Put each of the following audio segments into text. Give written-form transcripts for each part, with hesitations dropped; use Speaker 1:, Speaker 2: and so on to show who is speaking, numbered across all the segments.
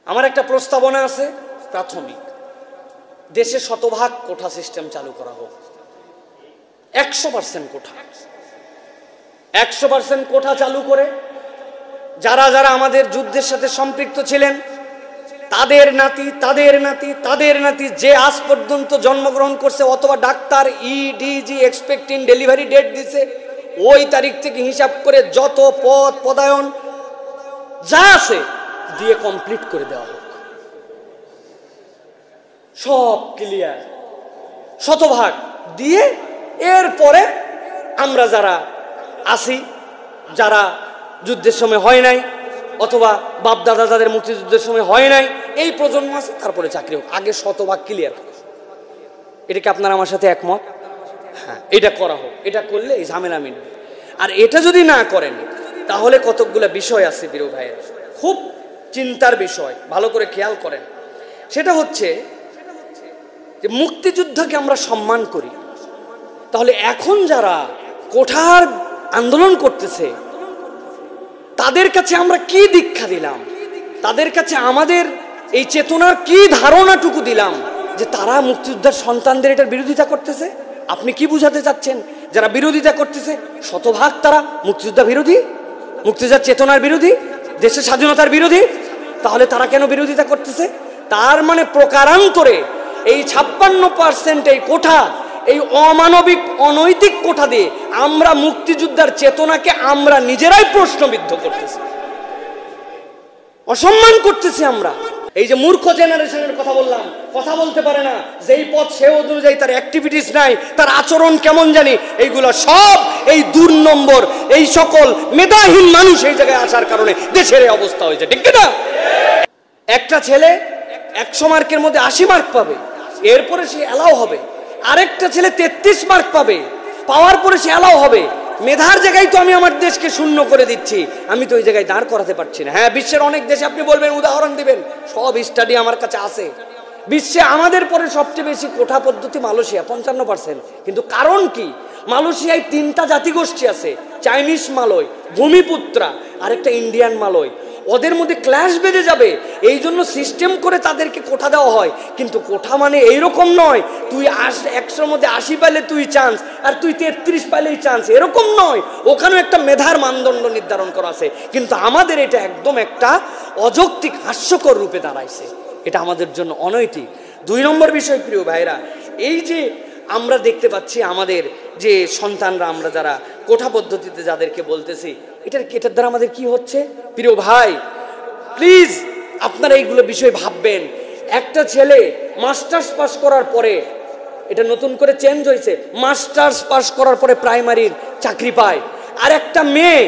Speaker 1: আমার একটা প্রস্তাবনা আছে প্রাথমিক, দেশে শতভাগ কোঠা সিস্টেম চালু করা হোক। 100% কোঠা, 100% কোঠা চালু করে যারা যারা আমাদের যুদ্ধের সাথে সম্পৃক্ত ছিলেন তাদের নাতি তাদের নাতি তাদের নাতি যে আজ পর্যন্ত জন্মগ্রহণ করছে অথবা ডাক্তার ইডিজি এক্সপেক্টিং ডেলিভারি ডেট দিছে ওই তারিখ থেকে হিসাব করে যত পদ পদায়ন যা আছে দিয়ে কমপ্লিট করে দেওয়া হোক। সব ক্লিয়ার শতভাগ দিয়ে এরপরে আমরা যারা আসি, যারা যুদ্ধের সময় হয় নাই অথবা বাপ দাদা যাদের মুক্তিযুদ্ধের সময় হয় নাই এই প্রজন্ম আছে, তারপরে চাকরি হোক। আগে শতভাগ ক্লিয়ার হোক। এটা কি আপনারা আমার সাথে একমত? হ্যাঁ, এটা করা হোক। এটা করলে এই ঝামেলা মিটবে। আর এটা যদি না করেন তাহলে কতকগুলো বিষয় আছে প্রিয় ভাইয়েরা, খুব চিন্তার বিষয়, ভালো করে খেয়াল করেন। সেটা হচ্ছে যে মুক্তিযুদ্ধকে আমরা সম্মান করি, তাহলে এখন যারা কোঠার আন্দোলন করতেছে তাদের কাছে আমরা কি দীক্ষা দিলাম, তাদের কাছে আমাদের এই চেতনার কি ধারণাটুকু দিলাম যে তারা মুক্তিযোদ্ধার সন্তানদের এটার বিরোধিতা করতেছে? আপনি কি বুঝাতে চাচ্ছেন? যারা বিরোধিতা করতেছে শতভাগ তারা মুক্তিযোদ্ধা বিরোধী, মুক্তিযোদ্ধার চেতনার বিরোধী, দেশের স্বাধীনতার বিরোধী। তাহলে তারা কেন বিরোধিতা করতেছে? তার মানে প্রকারান্তরে এই 56% এই কোঠা, এই অমানবিক অনৈতিক কোঠা দিয়ে আমরা মুক্তিযোদ্ধার চেতনাকে আমরা নিজেরাই প্রশ্নবিদ্ধ করতেছি, অসম্মান করতেছি আমরা। এই যে মূর্খ জেনারেশনের কথা বললাম, কথা বলতে পারে না, যেই পথ সে অনুযায়ী তার অ্যাক্টিভিটিস নাই, তার আচরণ কেমন জানি, এইগুলো সব এই 2 নম্বর এই সকল মেধাহীন মানুষ এই জায়গায় আসার কারণে দেশের এই অবস্থা হয়েছে, ঠিক না? একটা ছেলে 100 মার্কের মধ্যে 80 মার্ক পাবে, এরপরে সে অ্যালাউ হবে। আরেকটা ছেলে 33 মার্ক পাবে, পাওয়ার পরে সে অ্যালাউ হবে। মেধার জায়গায় তো আমি আমার দেশকে শূন্য করে দিচ্ছি, আমি তো ওই জায়গায় দাঁড় করাতে পারছি না। হ্যাঁ, বিশ্বের অনেক দেশে আপনি বলবেন, উদাহরণ দিবেন, সব স্টাডি আমার কাছে আছে। বিশ্বে আমাদের পরে সবচেয়ে বেশি কোঠা পদ্ধতি মালয়েশিয়া 55%। কিন্তু কারণ কি? মালয়েশিয়ায় 3টা জাতিগোষ্ঠী আছে, চাইনিজ মালয়, ভূমিপুত্রা, আরেকটা ইন্ডিয়ান মালয়। ওদের মধ্যে ক্ল্যাশ বেঁধে যাবে, এই জন্য সিস্টেম করে তাদেরকে কোঠা দেওয়া হয়। কিন্তু কোঠা মানে এইরকম নয় তুই 100-র মধ্যে 80 পাইলে তুই চান্স, আর তুই 33 পাইলেই চান্স, এরকম নয়। ওখানেও একটা মেধার মানদণ্ড নির্ধারণ করা আছে। কিন্তু আমাদের এটা একদম একটা অযৌক্তিক হাস্যকর রূপে দাঁড়াইছে, এটা আমাদের জন্য অনৈতিক। 2 নম্বর বিষয় প্রিয় ভাইরা, এই যে আমরা দেখতে পাচ্ছি আমাদের যে সন্তানরা, আমরা যারা কোঠা পদ্ধতিতে যাদেরকে বলতেছি, এটার দ্বারা আমাদের কি হচ্ছে? প্রিয় ভাই প্লিজ আপনারা এইগুলো বিষয় ভাববেন। একটা ছেলে মাস্টার্স পাস করার পরে, এটা নতুন করে চেঞ্জ হয়েছে, মাস্টার্স পাস করার পরে প্রাইমারির চাকরি পায়। আর একটা মেয়ে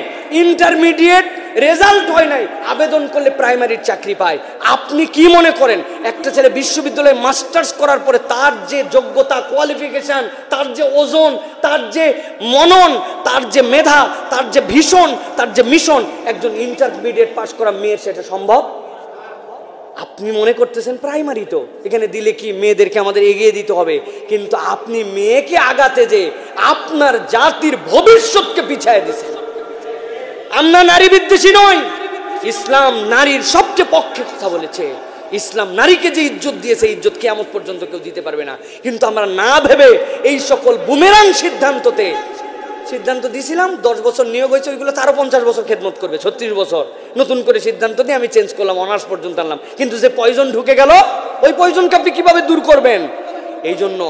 Speaker 1: ইন্টারমিডিয়েট রেজাল্ট হয় নাই, আবেদন করলে প্রাইমারির চাকরি পায়। আপনি কি মনে করেন একটা ছেলে বিশ্ববিদ্যালয়ে মাস্টার্স করার পরে তার যে যোগ্যতা, কোয়ালিফিকেশন, তার যে ওজন, তার যে মনন, তার যে মেধা, তার যে ভীষণ, তার যে মিশন, একজন ইন্টারমিডিয়েট পাস করা মেয়ের সেটা সম্ভব? আপনি মনে করতেছেন প্রাইমারি তো এখানে দিলে কি মেয়েদেরকে আমাদের এগিয়ে দিতে হবে, কিন্তু আপনি মেয়েকে আগাতে যে আপনার জাতির ভবিষ্যৎকে পিছায় দিচ্ছেন। আমরা নারী বিদ্বেষী নই, ইসলাম নারীর সবচেয়ে পক্ষে কথা বলেছে। ইসলাম নারীকে যে ইজ্জত দিয়েছে, ইজ্জত কিয়ামত পর্যন্ত কেউ দিতে পারবে না। কিন্তু আমরা না ভেবে এই সকল বুমেরাং সিদ্ধান্ত দিয়েছিলাম, 10 বছর নিয়োগ হয়েছে, ওইগুলো আরো 50 বছর খেদমত করবে, 36 বছর। নতুন করে সিদ্ধান্ত দিয়ে আমি চেঞ্জ করলাম, অনার্স পর্যন্ত আনলাম, কিন্তু যে পয়জন ঢুকে গেল ওই পয়জনকে আপনি কিভাবে দূর করবেন? এই জন্য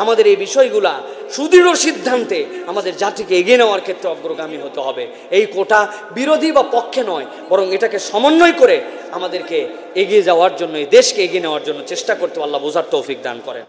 Speaker 1: আমাদের এই বিষয়গুলা সুদৃঢ় সিদ্ধান্তে আমাদের জাতিকে এগিয়ে নেওয়ার ক্ষেত্রে অগ্রগামী হতে হবে। এই কোটা বিরোধী বা পক্ষে নয়, বরং এটাকে সমন্বয় করে আমাদেরকে এগিয়ে যাওয়ার জন্য, এই দেশকে এগিয়ে নেওয়ার জন্য চেষ্টা করতে আল্লাহ বোঝার তৌফিক দান করেন।